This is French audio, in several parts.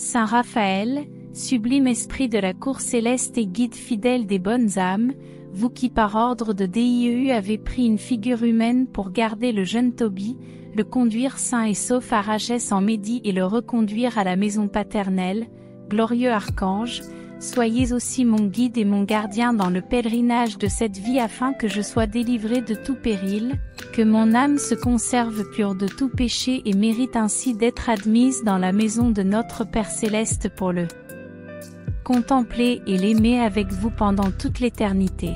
Saint Raphaël, sublime esprit de la cour céleste et guide fidèle des bonnes âmes, vous qui par ordre de DIEU avez pris une figure humaine pour garder le jeune Tobie, le conduire sain et sauf à Rachès en Médie et le reconduire à la maison paternelle, glorieux archange, soyez aussi mon guide et mon gardien dans le pèlerinage de cette vie afin que je sois délivré de tout péril, que mon âme se conserve pure de tout péché et mérite ainsi d'être admise dans la maison de notre Père Céleste pour le contempler et l'aimer avec vous pendant toute l'éternité.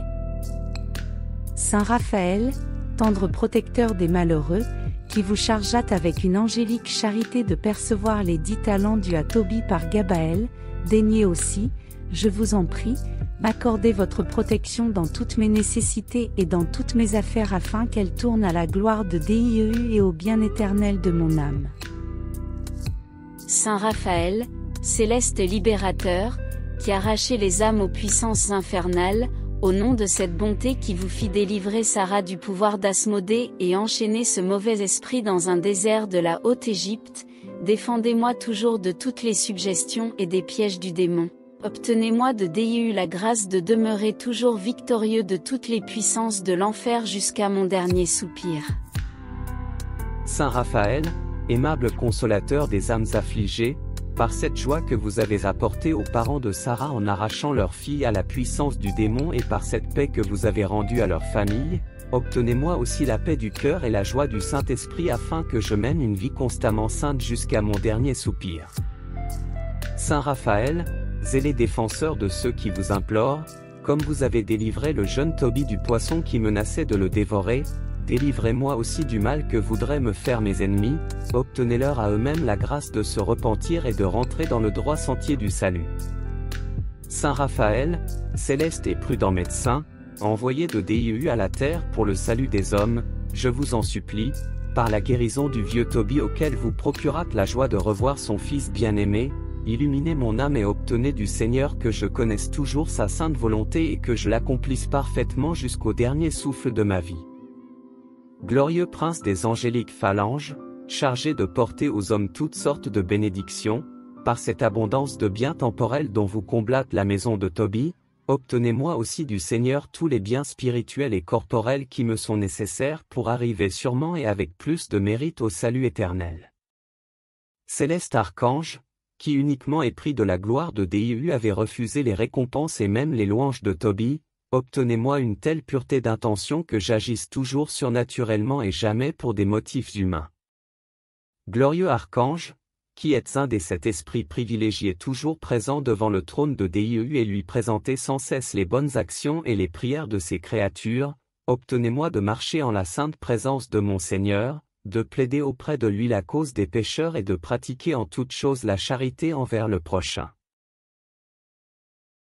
Saint Raphaël, tendre protecteur des malheureux, qui vous chargeâtes avec une angélique charité de percevoir les 10 talents dus à Tobie par Gabaël, daignez aussi, je vous en prie, m'accorder votre protection dans toutes mes nécessités et dans toutes mes affaires afin qu'elles tournent à la gloire de DIEU et au bien éternel de mon âme. Saint Raphaël, céleste libérateur, qui arrachez les âmes aux puissances infernales, au nom de cette bonté qui vous fit délivrer Sarah du pouvoir d'Asmodée et enchaîner ce mauvais esprit dans un désert de la Haute-Égypte, défendez-moi toujours de toutes les suggestions et des pièges du démon. Obtenez-moi de DIEU la grâce de demeurer toujours victorieux de toutes les puissances de l'enfer jusqu'à mon dernier soupir. Saint Raphaël, aimable consolateur des âmes affligées, par cette joie que vous avez apportée aux parents de Sarah en arrachant leur fille à la puissance du démon et par cette paix que vous avez rendue à leur famille, obtenez-moi aussi la paix du cœur et la joie du Saint-Esprit afin que je mène une vie constamment sainte jusqu'à mon dernier soupir. Saint Raphaël, zélé défenseur de ceux qui vous implorent, comme vous avez délivré le jeune Tobie du poisson qui menaçait de le dévorer, délivrez-moi aussi du mal que voudraient me faire mes ennemis, obtenez-leur à eux-mêmes la grâce de se repentir et de rentrer dans le droit sentier du salut. Saint Raphaël, céleste et prudent médecin, envoyé de DIEU à la terre pour le salut des hommes, je vous en supplie, par la guérison du vieux Tobie auquel vous procurâtes la joie de revoir son fils bien-aimé, illuminez mon âme et obtenez du Seigneur que je connaisse toujours sa sainte volonté et que je l'accomplisse parfaitement jusqu'au dernier souffle de ma vie. Glorieux prince des angéliques phalanges, chargé de porter aux hommes toutes sortes de bénédictions, par cette abondance de biens temporels dont vous comblâtes la maison de Tobie, obtenez-moi aussi du Seigneur tous les biens spirituels et corporels qui me sont nécessaires pour arriver sûrement et avec plus de mérite au salut éternel. Céleste archange, qui uniquement épris de la gloire de DIEU avait refusé les récompenses et même les louanges de Tobie, obtenez-moi une telle pureté d'intention que j'agisse toujours surnaturellement et jamais pour des motifs humains. Glorieux archange, qui êtes un des 7 esprits privilégiés toujours présents devant le trône de DIEU et lui présentez sans cesse les bonnes actions et les prières de ses créatures, obtenez-moi de marcher en la sainte présence de mon Seigneur, de plaider auprès de lui la cause des pécheurs et de pratiquer en toutes choses la charité envers le prochain.